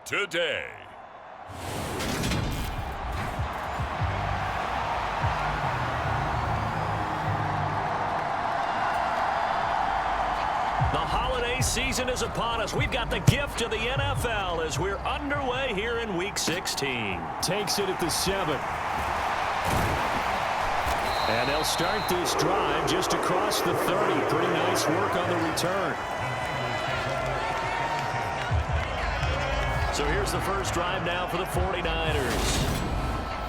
today. The holiday season is upon us. We've got the gift of the NFL as we're underway here in Week 16. Takes it at the 7. And they'll start this drive just across the 30. Pretty nice work on the return. So here's the first drive now for the 49ers.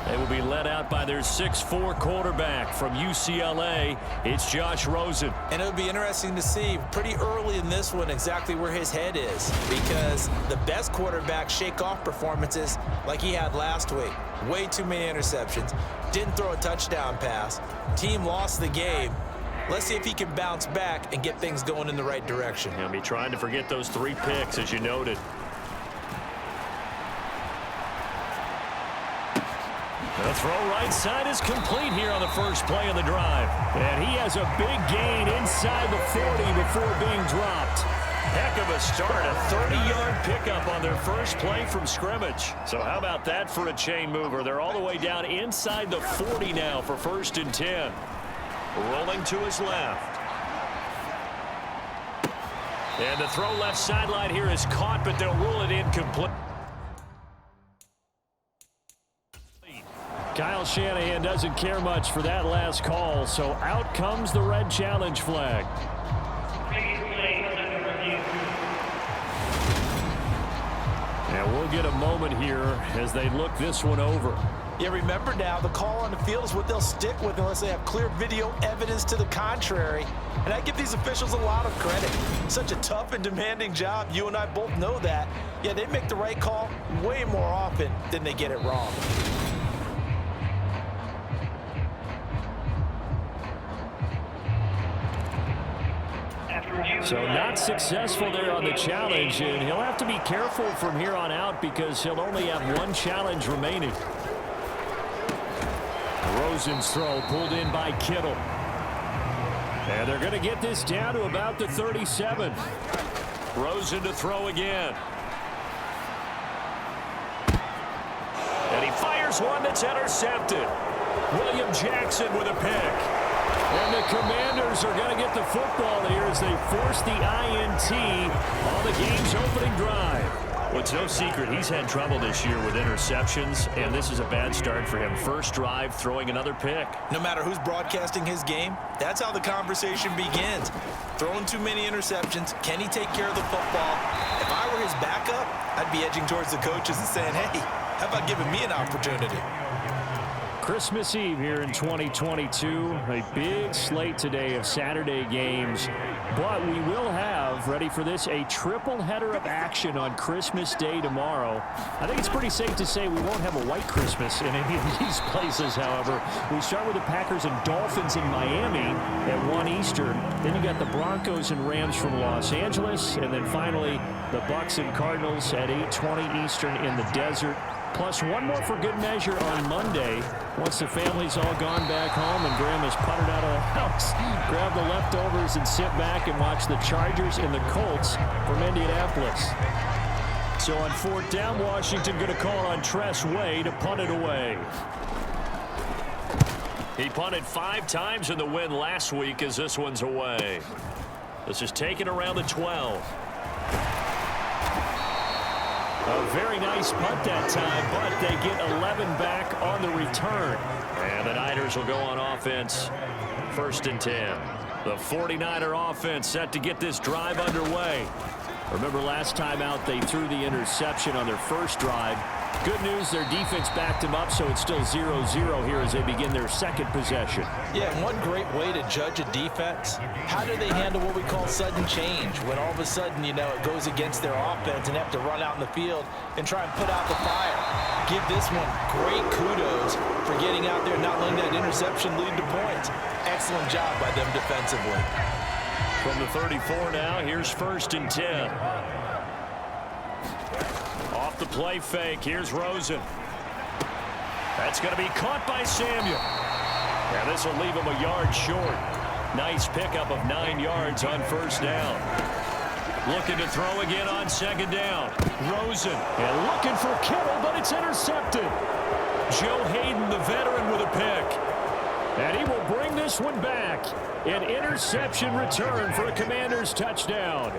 They will be led out by their 6'4" quarterback from UCLA. It's Josh Rosen. And it'll be interesting to see pretty early in this one exactly where his head is, because the best quarterbacks shake off performances like he had last week. Way too many interceptions. Didn't throw a touchdown pass. Team lost the game. Let's see if he can bounce back and get things going in the right direction. He'll be trying to forget those 3 picks, as you noted. The throw right side is complete here on the first play of the drive. And he has a big gain inside the 40 before being dropped. Heck of a start, a 30-yard pickup on their first play from scrimmage. So how about that for a chain mover? They're all the way down inside the 40 now for 1st and 10. Rolling to his left. And the throw left sideline here is caught, but they'll rule it incomplete. Kyle Shanahan doesn't care much for that last call, so out comes the red challenge flag. And we'll get a moment here as they look this one over. Yeah, remember now, the call on the field is what they'll stick with unless they have clear video evidence to the contrary. And I give these officials a lot of credit. Such a tough and demanding job. You and I both know that. Yeah, they make the right call way more often than they get it wrong. So not successful there on the challenge, and he'll have to be careful from here on out because he'll only have 1 challenge remaining. Rosen's throw pulled in by Kittle. And they're going to get this down to about the 37. Rosen to throw again. And he fires one that's intercepted. William Jackson with a pick. And the Commanders are going to get the football here as they force the INT on the game's opening drive. Well, it's no secret he's had trouble this year with interceptions, and this is a bad start for him. First drive, throwing another pick. No matter who's broadcasting his game, that's how the conversation begins. Throwing too many interceptions, can he take care of the football? If I were his backup, I'd be edging towards the coaches and saying, hey, how about giving me an opportunity? Christmas Eve here in 2022. A big slate today of Saturday games. But we will have, ready for this, a triple header of action on Christmas Day tomorrow. I think it's pretty safe to say we won't have a white Christmas in any of these places, however. We start with the Packers and Dolphins in Miami at 1 Eastern. Then you got the Broncos and Rams from Los Angeles. And then finally, the Bucs and Cardinals at 8:20 Eastern in the desert. Plus 1 more for good measure on Monday. Once the family's all gone back home and Grandma's puttered out of the house, grab the leftovers and sit back and watch the Chargers and the Colts from Indianapolis. So on 4th down, Washington going to call on Tress Way to punt it away. He punted 5 times in the win last week as this one's away. This is taken around the 12. A very nice punt that time, but they get 11 back on the return. And the Niners will go on offense. 1st and 10. The 49er offense set to get this drive underway. Remember last time out they threw the interception on their first drive. Good news, their defense backed them up, so it's still 0-0 here as they begin their second possession. Yeah, and one great way to judge a defense, how do they handle what we call sudden change? When all of a sudden, you know, it goes against their offense and have to run out in the field and try and put out the fire. Give this one great kudos for getting out there and not letting that interception lead to points. Excellent job by them defensively. From the 34 now, here's 1st and 10. Off the play fake, here's Rosen. That's going to be caught by Samuel. And this will leave him a yard short. Nice pickup of 9 yards on 1st down. Looking to throw again on second down. Rosen. And looking for Kittle, but it's intercepted. Joe Hayden, the veteran, with a pick. And he will bring this one back. An interception return for a Commanders touchdown.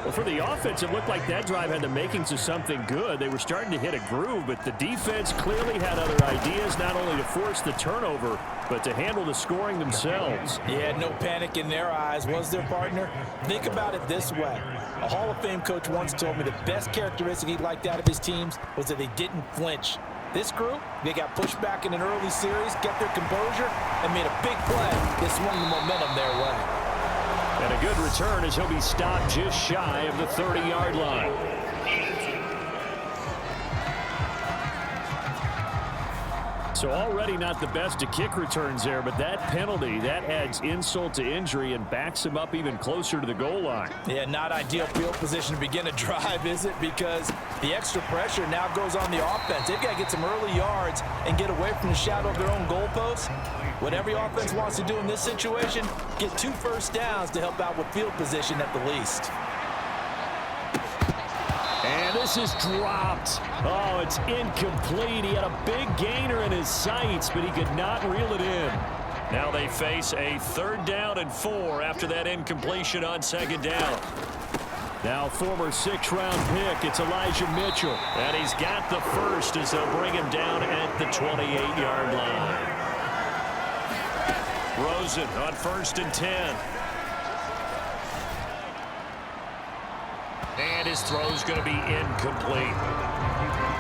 Well, for the offense, it looked like that drive had the makings of something good. They were starting to hit a groove, but the defense clearly had other ideas, not only to force the turnover, but to handle the scoring themselves. Yeah, no panic in their eyes, was there, partner? Think about it this way. A Hall of Fame coach once told me the best characteristic he liked out of his teams was that they didn't flinch. This group, they got pushed back in an early series, kept their composure, and made a big play that swung the momentum their way. And a good return as he'll be stopped just shy of the 30-yard line. So already not the best of kick returns there, but that penalty, that adds insult to injury and backs him up even closer to the goal line. Yeah, not ideal field position to begin a drive, is it? Because the extra pressure now goes on the offense. They've got to get some early yards and get away from the shadow of their own goalposts. What every offense wants to do in this situation, get 2 first downs to help out with field position at the least. And this is dropped. Oh, it's incomplete. He had a big gainer in his sights, but he could not reel it in. Now they face a 3rd down and 4 after that incompletion on second down. Now former 6th-round pick, it's Elijah Mitchell. And he's got the first as they'll bring him down at the 28-yard line. Rosen on 1st and 10. And his throw's going to be incomplete.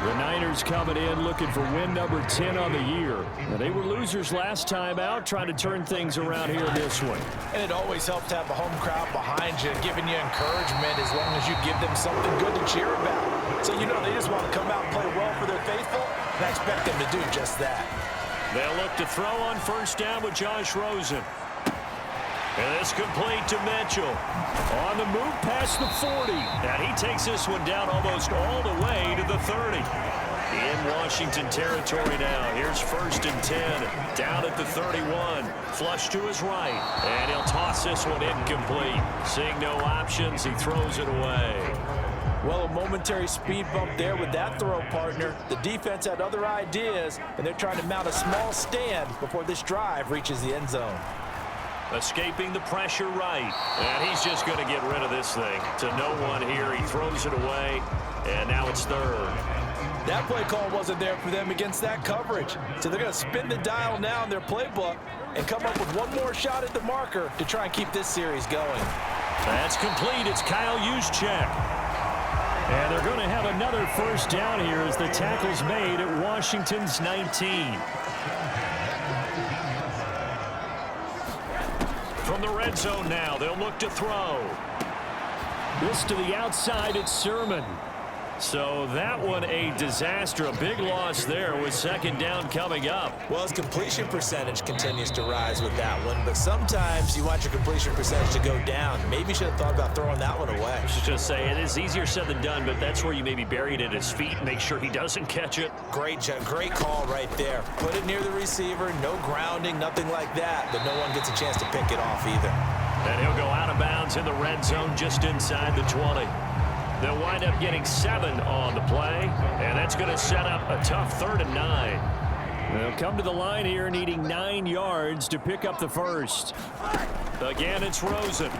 The Niners coming in looking for win number 10 on the year. Now, they were losers last time out, trying to turn things around here this one. And it always helps to have a home crowd behind you, giving you encouragement as long as you give them something good to cheer about. So you know they just want to come out and play well for their faithful, and I expect them to do just that. They'll look to throw on 1st down with Josh Rosen. And it's complete to Mitchell. On the move past the 40. And he takes this one down almost all the way to the 30. In Washington territory now. Here's 1st and 10. Down at the 31. Flush to his right. And he'll toss this one incomplete. Seeing no options, he throws it away. Well, a momentary speed bump there with that throw, partner. The defense had other ideas, and they're trying to mount a small stand before this drive reaches the end zone. Escaping the pressure right. And he's just going to get rid of this thing. To no one here. He throws it away. And now it's 3rd. That play call wasn't there for them against that coverage. So they're going to spin the dial now in their playbook and come up with one more shot at the marker to try and keep this series going. That's complete. It's Kyle Juszczyk. And they're going to have another 1st down here as the tackle's made at Washington's 19. From the red zone now, they'll look to throw. This to the outside, it's Sermon. So that one a disaster. A big loss there with 2nd down coming up. Well, his completion percentage continues to rise with that one, but sometimes you want your completion percentage to go down. Maybe you should have thought about throwing that one away. I should just say it is easier said than done, but that's where you maybe bury it at his feet and make sure he doesn't catch it. Great call right there. Put it near the receiver, no grounding, nothing like that, but no one gets a chance to pick it off either. And he'll go out of bounds in the red zone just inside the 20. They'll wind up getting 7 on the play, and that's going to set up a tough 3rd and 9. They'll come to the line here needing 9 yards to pick up the first. Again, it's Rosen.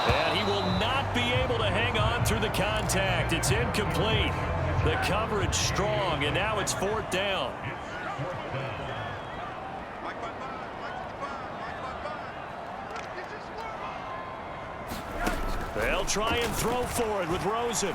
And he will not be able to hang on through the contact. It's incomplete. The coverage strong, and now it's 4th down. They'll try and throw for it with Rosen.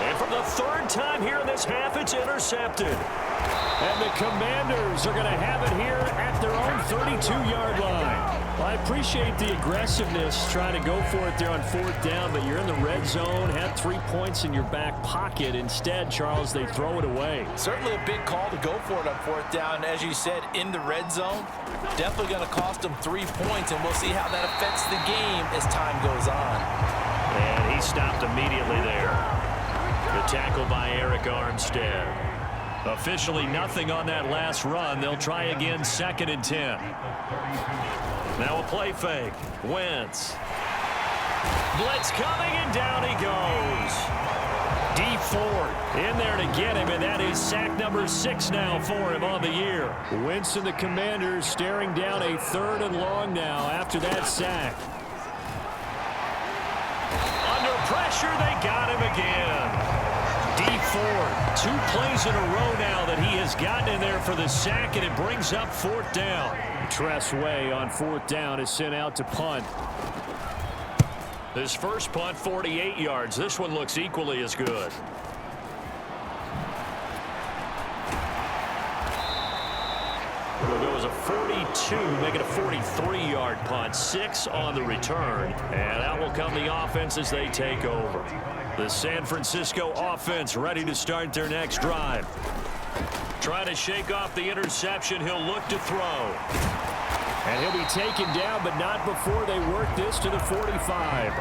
And for the 3rd time here in this half, it's intercepted. And the Commanders are going to have it here at their own 32-yard line. Well, I appreciate the aggressiveness trying to go for it there on 4th down, but you're in the red zone, had 3 points in your back pocket. Instead, Charles, they throw it away. Certainly a big call to go for it on 4th down. As you said, in the red zone, definitely going to cost them 3 points, and we'll see how that affects the game as time goes on. And he stopped immediately there. The tackle by Eric Armstead. Officially nothing on that last run. They'll try again 2nd and 10. Now a play fake. Wentz. Blitz coming, and down he goes. D Ford in there to get him, and that is sack number 6 now for him on the year. Wentz and the Commanders staring down a 3rd and long now after that sack. Under pressure, they got him again. D Ford, 2 plays in a row now that he has gotten in there for the sack, and it brings up 4th down. Tress Way on 4th down is sent out to punt. His first punt, 48 yards. This one looks equally as good. It'll go as a 42, make it a 43-yard punt. 6 on the return. And out will come the offense as they take over. The San Francisco offense ready to start their next drive. Trying to shake off the interception. He'll look to throw. And he'll be taken down, but not before they work this to the 45.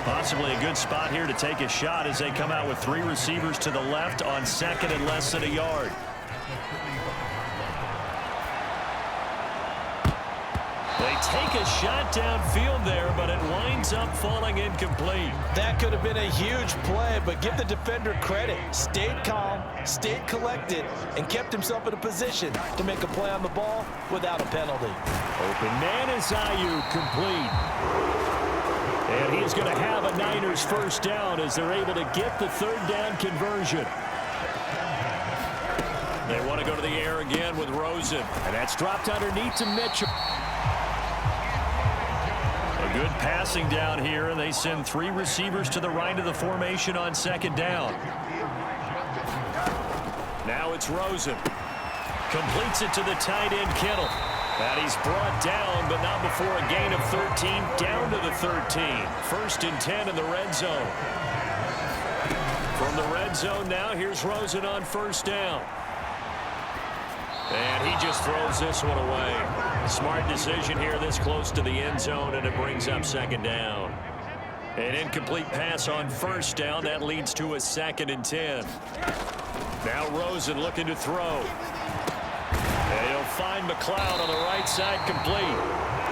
Possibly a good spot here to take a shot as they come out with 3 receivers to the left on 2nd and less than a yard. They take a shot downfield there, but it winds up falling incomplete. That could have been a huge play, but give the defender credit. Stayed calm, stayed collected, and kept himself in a position to make a play on the ball without a penalty. Open man is Ayuk, complete. And he is going to have a Niners first down as they're able to get the 3rd down conversion. They want to go to the air again with Rosen. And that's dropped underneath to Mitchell. Good passing down here, and they send 3 receivers to the right of the formation on 2nd down. Now it's Rosen. Completes it to the tight end, Kittle. And he's brought down, but not before a gain of 13, down to the 13. 1st and 10 in the red zone. From the red zone now, here's Rosen on 1st down. And he just throws this one away. Smart decision here this close to the end zone, and it brings up 2nd down. An incomplete pass on 1st down. That leads to a 2nd and 10. Now Rosen looking to throw. And he'll find McLeod on the right side, complete.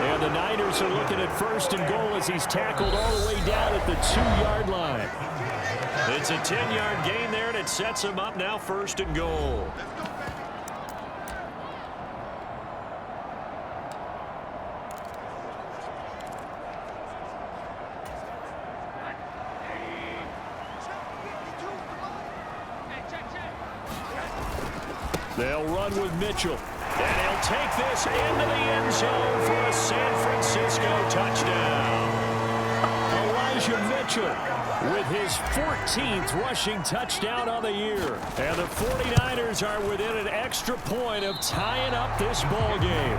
And the Niners are looking at 1st and goal as he's tackled all the way down at the 2-yard line. It's a 10-yard gain there, and it sets him up now 1st and goal. They'll run with Mitchell. And he'll take this into the end zone for a San Francisco touchdown. Elijah Mitchell with his 14th rushing touchdown on the year. And the 49ers are within an extra point of tying up this ball game.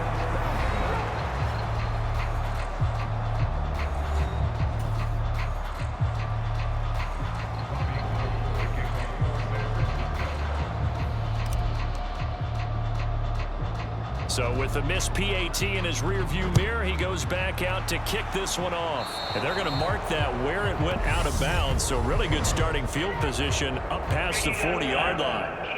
So with the missed PAT in his rearview mirror, he goes back out to kick this one off. And they're going to mark that where it went out of bounds. So really good starting field position up past the 40-yard line.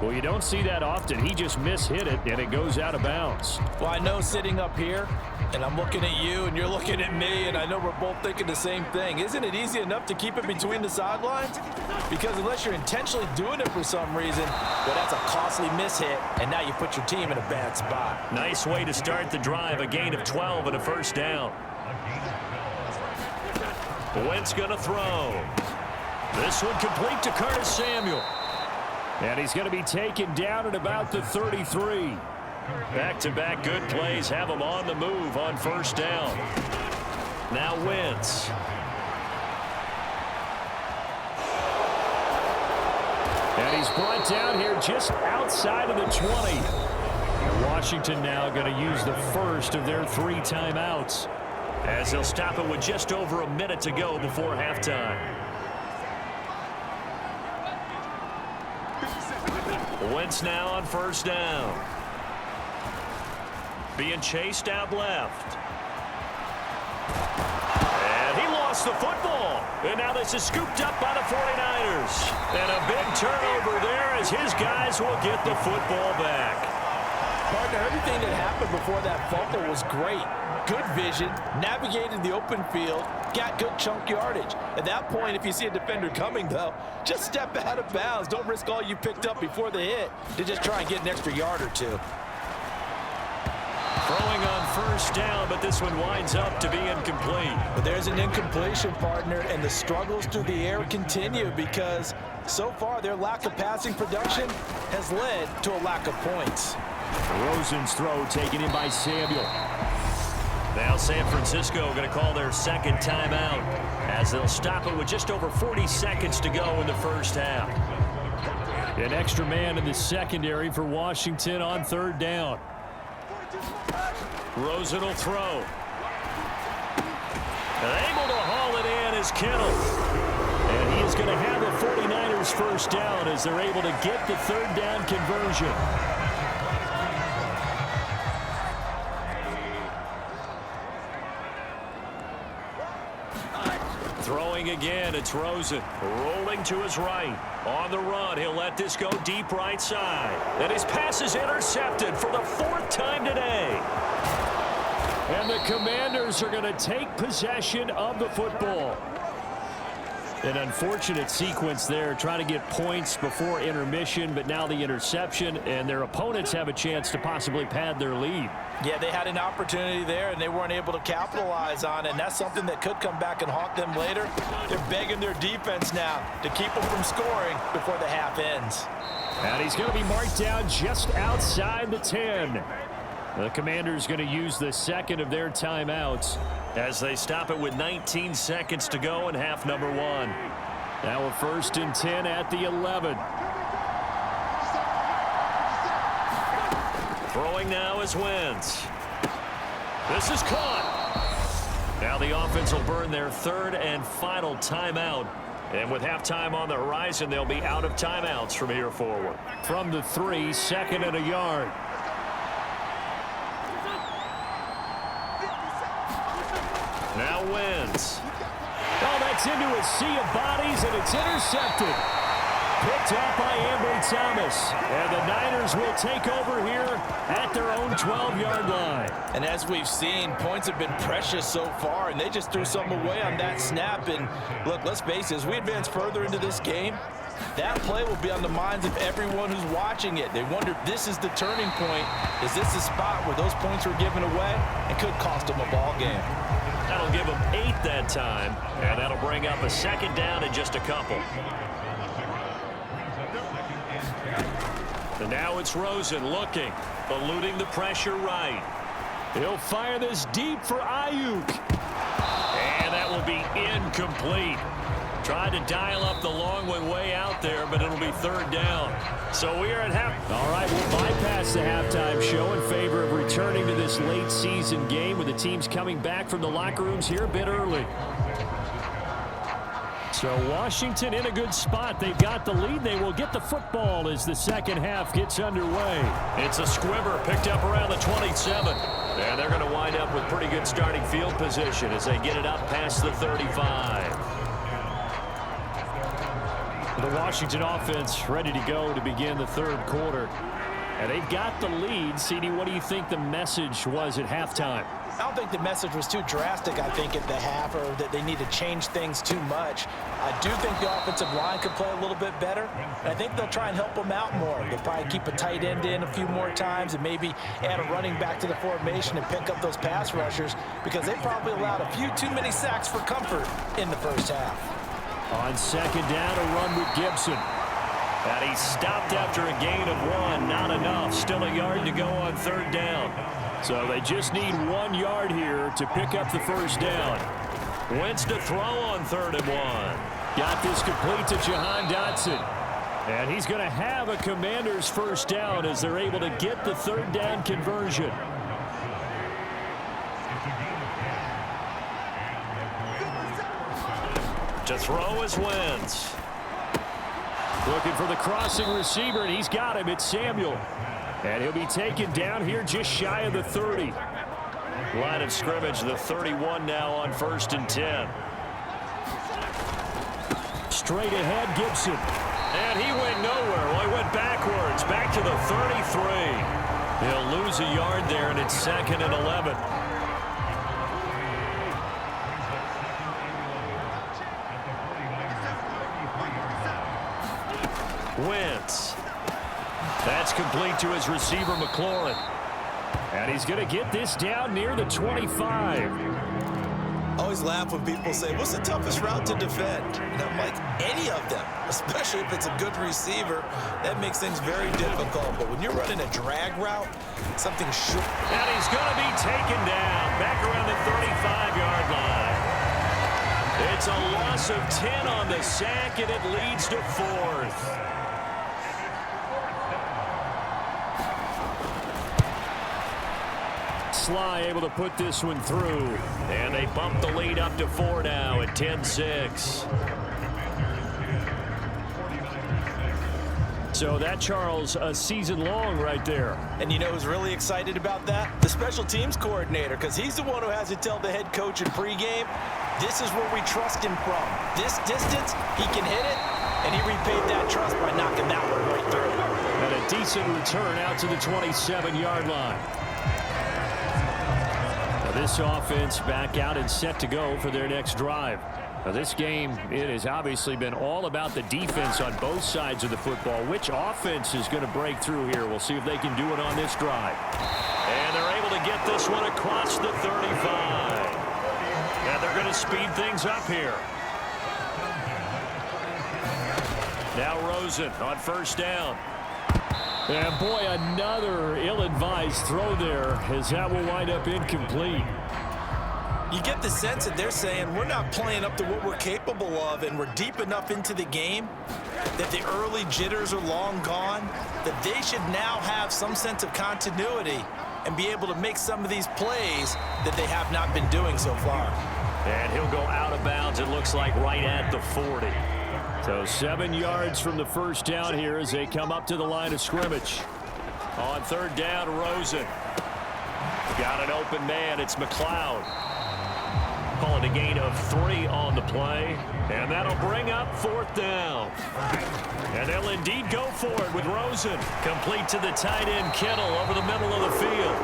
Well, you don't see that often. He just mishit it, and it goes out of bounds. Well, I know sitting up here, and I'm looking at you, and you're looking at me, and I know we're both thinking the same thing. Isn't it easy enough to keep it between the sidelines? Because unless you're intentionally doing it for some reason, well, that's a costly mishit, and now you put your team in a bad spot. Nice way to start the drive, a gain of 12 and a 1st down. Wentz going to throw. This one complete to Curtis Samuel. And he's going to be taken down at about the 33. Back-to-back good plays have him on the move on 1st down. Now Wentz. And he's brought down here just outside of the 20. And Washington now going to use the 1st of their 3 timeouts, as he'll stop it with just over a minute to go before halftime. Wentz now on 1st down. Being chased out left. And he lost the football. And now this is scooped up by the 49ers. And a big turnover there as his guys will get the football back. Partner, everything that happened before that fumble was great. Good vision, navigated the open field, got good chunk yardage. At that point, if you see a defender coming, though, just step out of bounds. Don't risk all you picked up before the hit to just try and get an extra yard or two. Throwing on first down, but this one winds up to be incomplete. But there's an incompletion, partner, and the struggles through the air continue because so far their lack of passing production has led to a lack of points. Rosen's throw taken in by Samuel. Now San Francisco going to call their second timeout as they'll stop it with just over 40 seconds to go in the first half. An extra man in the secondary for Washington on third down. Rosen will throw. And able to haul it in is Kittle. And he is going to have the 49ers first down as they're able to get the third down conversion. Throwing again, it's Rosen. Rolling to his right. On the run, he'll let this go deep right side. And his pass is intercepted for the fourth time today. And the Commanders are going to take possession of the football. An unfortunate sequence there, trying to get points before intermission, but now the interception, and their opponents have a chance to possibly pad their lead. Yeah, they had an opportunity there, and they weren't able to capitalize on it, and that's something that could come back and haunt them later. They're begging their defense now to keep them from scoring before the half ends. And he's going to be marked down just outside the 10. The Commanders going to use the second of their timeouts as they stop it with 19 seconds to go in half number one. Now a 1st and 10 at the 11. Throwing now is Wentz. This is caught. Now the offense will burn their third and final timeout. And with halftime on the horizon, they'll be out of timeouts from here forward. From the 3, 2nd and a yard. Now Wentz. Oh, that's into a sea of bodies, and it's intercepted. Picked up by Ambry Thomas. And the Niners will take over here at their own 12-yard line. And as we've seen, points have been precious so far, and they just threw some away on that snap. And look, let's face it, as we advance further into this game, that play will be on the minds of everyone who's watching it. They wonder if this is the turning point. Is this the spot where those points were given away and could cost them a ball game? That'll give them 8 that time, and that'll bring up a second down in just a couple. And now it's Rosen looking, eluding the pressure right. He'll fire this deep for Ayuk. And that will be incomplete. Tried to dial up the long one way out there, but it'll be third down. So we are at half. All right, we'll bypass the halftime show in favor of returning to this late season game with the teams coming back from the locker rooms here a bit early. So Washington in a good spot. They've got the lead. They will get the football as the second half gets underway. It's a squibber picked up around the 27. And they're going to wind up with pretty good starting field position as they get it up past the 35. The Washington offense ready to go to begin the third quarter. And they've got the lead. CD, what do you think the message was at halftime? I don't think the message was too drastic, I think, at the half, or that they need to change things too much. I do think the offensive line could play a little bit better, and I think they'll try and help them out more. They'll probably keep a tight end in a few more times and maybe add a running back to the formation and pick up those pass rushers because they probably allowed a few too many sacks for comfort in the first half. On second down, a run with Gibson. And he stopped after a gain of 1. Not enough. Still a yard to go on third down. So they just need 1 yard here to pick up the first down. Wentz to throw on 3rd and 1. Got this complete to Jahan Dotson. And he's going to have a Commander's first down as they're able to get the third down conversion. To throw is Wentz. Looking for the crossing receiver, and he's got him. It's Samuel. And he'll be taken down here just shy of the 30. Line of scrimmage, the 31 now on 1st and 10. Straight ahead, Gibson. And he went nowhere. Well, he went backwards, back to the 33. He'll lose a yard there, and it's 2nd and 11. Wentz. That's complete to his receiver, McLaurin. And he's going to get this down near the 25. I always laugh when people say, what's the toughest route to defend? And I'm like, any of them, especially if it's a good receiver. That makes things very difficult. But when you're running a drag route, something short. And he's going to be taken down back around the 35-yard line. It's a loss of 10 on the sack, and it leads to 4th. Sly able to put this one through. And they bump the lead up to 4 now at 10-6. So that, Charles, a season long right there. And you know who's really excited about that? The special teams coordinator, because he's the one who has to tell the head coach in pregame, this is where we trust him from. This distance, he can hit it, and he repaid that trust by knocking that one right through. And a decent return out to the 27-yard line. This offense back out and set to go for their next drive. Now this game, it has obviously been all about the defense on both sides of the football. Which offense is going to break through here? We'll see if they can do it on this drive. And they're able to get this one across the 35. And they're going to speed things up here. Now Rosen on 1st down. And boy, another ill-advised throw there, as that will wind up incomplete. You get the sense that they're saying we're not playing up to what we're capable of, and we're deep enough into the game that the early jitters are long gone, that they should now have some sense of continuity and be able to make some of these plays that they have not been doing so far. And he'll go out of bounds, it looks like, right at the 40. So 7 yards from the first down here as they come up to the line of scrimmage. On 3rd down, Rosen. Got an open man. It's McLeod. Calling a gain of 3 on the play. And that'll bring up 4th down. And they'll indeed go for it with Rosen. Complete to the tight end, Kittle, over the middle of the field.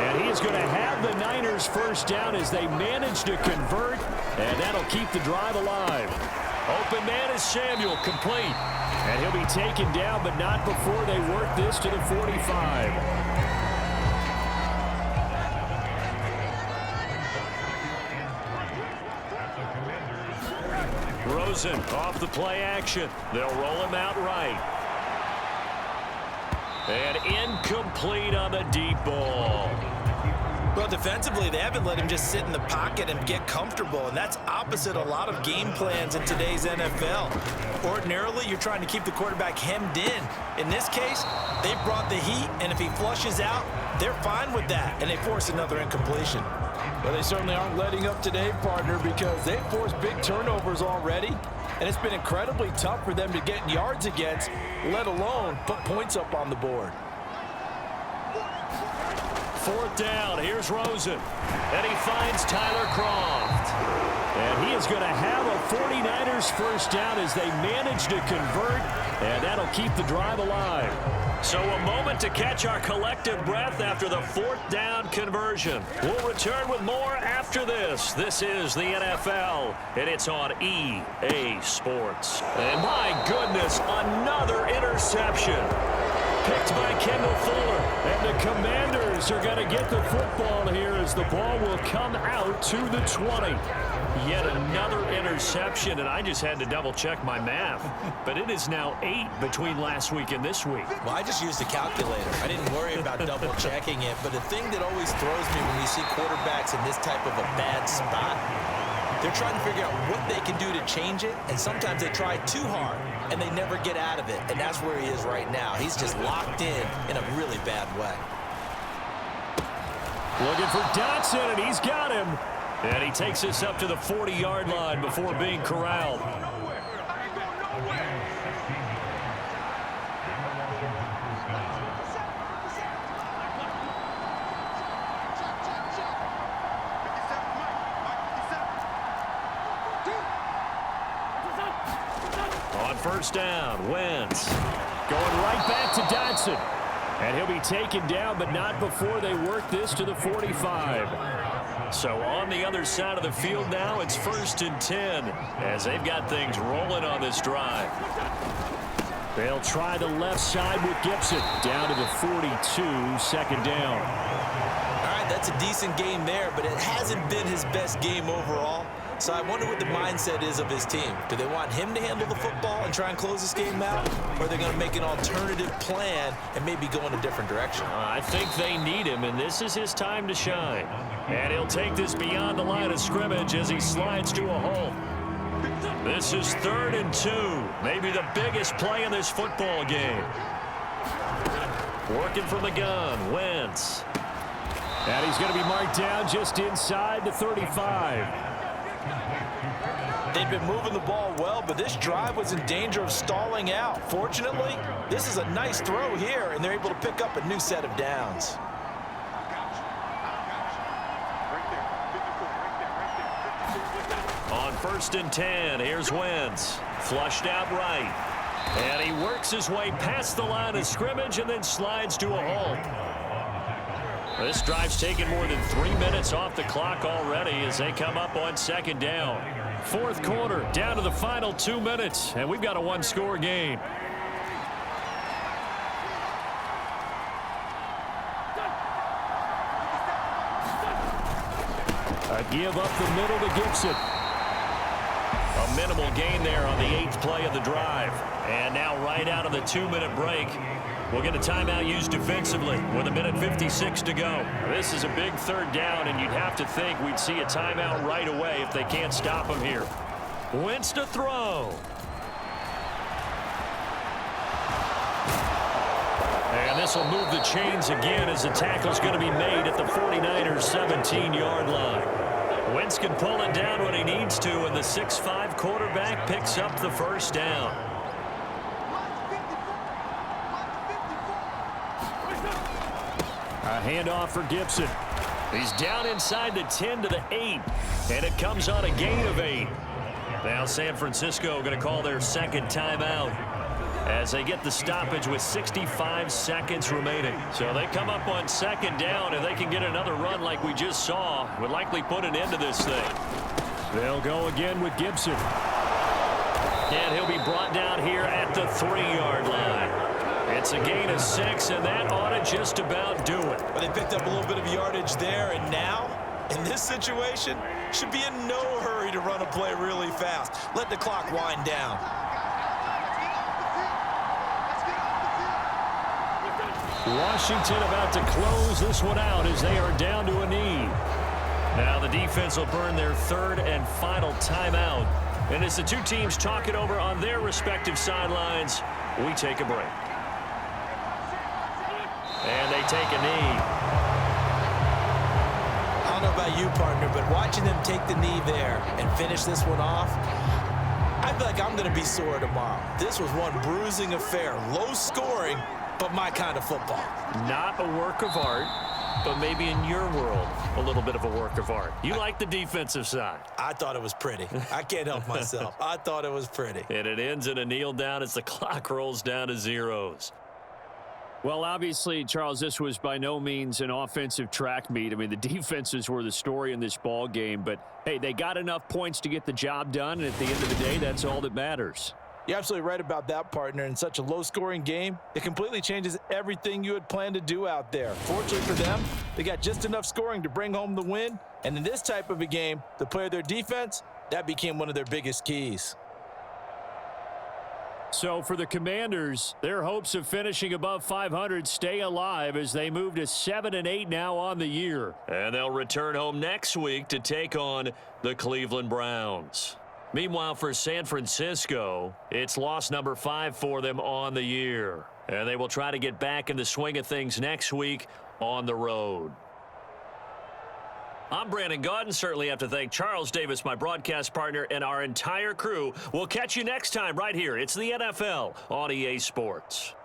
And he is going to have the Niners first down as they manage to convert. And that'll keep the drive alive. Open man is Samuel, complete. And he'll be taken down, but not before they work this to the 45. Rosen off the play action. They'll roll him out right. And incomplete on the deep ball. Well, defensively, they haven't let him just sit in the pocket and get comfortable, and that's opposite a lot of game plans in today's NFL. Ordinarily, you're trying to keep the quarterback hemmed in. In this case, they brought the heat, and if he flushes out, they're fine with that, and they force another incompletion. Well, they certainly aren't letting up today, partner, because they've forced big turnovers already, and it's been incredibly tough for them to get yards against, let alone put points up on the board. 4th down, here's Rosen. And he finds Tyler Kroft. And he is going to have a 49ers first down as they manage to convert, and that'll keep the drive alive. So a moment to catch our collective breath after the 4th down conversion. We'll return with more after this. This is the NFL, and it's on EA Sports. And my goodness, another interception. Picked by Kendall Fuller. And the Commanders are going to get the football here as the ball will come out to the 20. Yet another interception, and I just had to double-check my math. But it is now 8 between last week and this week. Well, I just used a calculator. I didn't worry about double-checking it. But the thing that always throws me when you see quarterbacks in this type of a bad spot, they're trying to figure out what they can do to change it, and sometimes they try too hard, and they never get out of it, and that's where he is right now. He's just locked in a really bad way. Looking for Dotson, and he's got him. And he takes us up to the 40-yard line before being corralled. On 1st down, Wentz. Going right back to Dotson. And he'll be taken down, but not before they work this to the 45. So on the other side of the field now, it's 1st and 10 as they've got things rolling on this drive. They'll try the left side with Gibson. Down to the 42, 2nd down. All right, that's a decent game there, but it hasn't been his best game overall. So I wonder what the mindset is of his team. Do they want him to handle the football and try and close this game out? Or are they going to make an alternative plan and maybe go in a different direction? I think they need him, and this is his time to shine. And he'll take this beyond the line of scrimmage as he slides to a hole. This is 3rd and 2. Maybe the biggest play in this football game. Working from the gun, Wentz. And he's going to be marked down just inside the 35. They've been moving the ball well, but this drive was in danger of stalling out. Fortunately, this is a nice throw here, and they're able to pick up a new set of downs. On 1st and 10, here's Wentz. Flushed out right. And he works his way past the line of scrimmage and then slides to a halt. This drive's taken more than 3 minutes off the clock already as they come up on 2nd down. 4th quarter, down to the final 2 minutes, and we've got a one-score game. A give up the middle to Gibson. A minimal gain there on the 8th play of the drive. And now right out of the 2-minute break, we'll get a timeout used defensively with 1:56 to go. This is a big 3rd down, and you'd have to think we'd see a timeout right away if they can't stop him here. Wentz to throw. And this will move the chains again as the tackle's going to be made at the 49ers' 17-yard line. Wentz can pull it down when he needs to, and the 6'5" quarterback picks up the 1st down. A handoff for Gibson. He's down inside the 10 to the 8, and it comes on a gain of 8. Now San Francisco going to call their 2nd timeout as they get the stoppage with 65 seconds remaining. So they come up on 2nd down, and they can get another run like we just saw. Would likely put an end to this thing. They'll go again with Gibson. And he'll be brought down here at the 3-yard line. It's a gain of 6, and that ought to just about do it. But they picked up a little bit of yardage there, and now, in this situation, should be in no hurry to run a play really fast. Let the clock wind down. Washington about to close this one out as they are down to a knee. Now the defense will burn their 3rd and final timeout. And as the two teams talk it over on their respective sidelines, we take a break. And they take a knee. I don't know about you, partner, but watching them take the knee there and finish this one off, I feel like I'm going to be sore tomorrow. This was one bruising affair. Low scoring, but my kind of football. Not a work of art, but maybe in your world, a little bit of a work of art. You like the defensive side. I thought it was pretty. I can't help myself. I thought it was pretty. And it ends in a kneel down as the clock rolls down to zeros. Well, obviously, Charles, this was by no means an offensive track meet. I mean, the defenses were the story in this ball game. But, hey, they got enough points to get the job done. And at the end of the day, that's all that matters. You're absolutely right about that, partner. In such a low-scoring game, it completely changes everything you had planned to do out there. Fortunately for them, they got just enough scoring to bring home the win. And in this type of a game, to play their defense, that became one of their biggest keys. So for the Commanders, their hopes of finishing above 500 stay alive as they move to 7-8 now on the year. And they'll return home next week to take on the Cleveland Browns. Meanwhile, for San Francisco, it's loss number 5 for them on the year. And they will try to get back in the swing of things next week on the road. I'm Brandon Gaudin. Certainly have to thank Charles Davis, my broadcast partner, and our entire crew. We'll catch you next time right here. It's the NFL on EA Sports.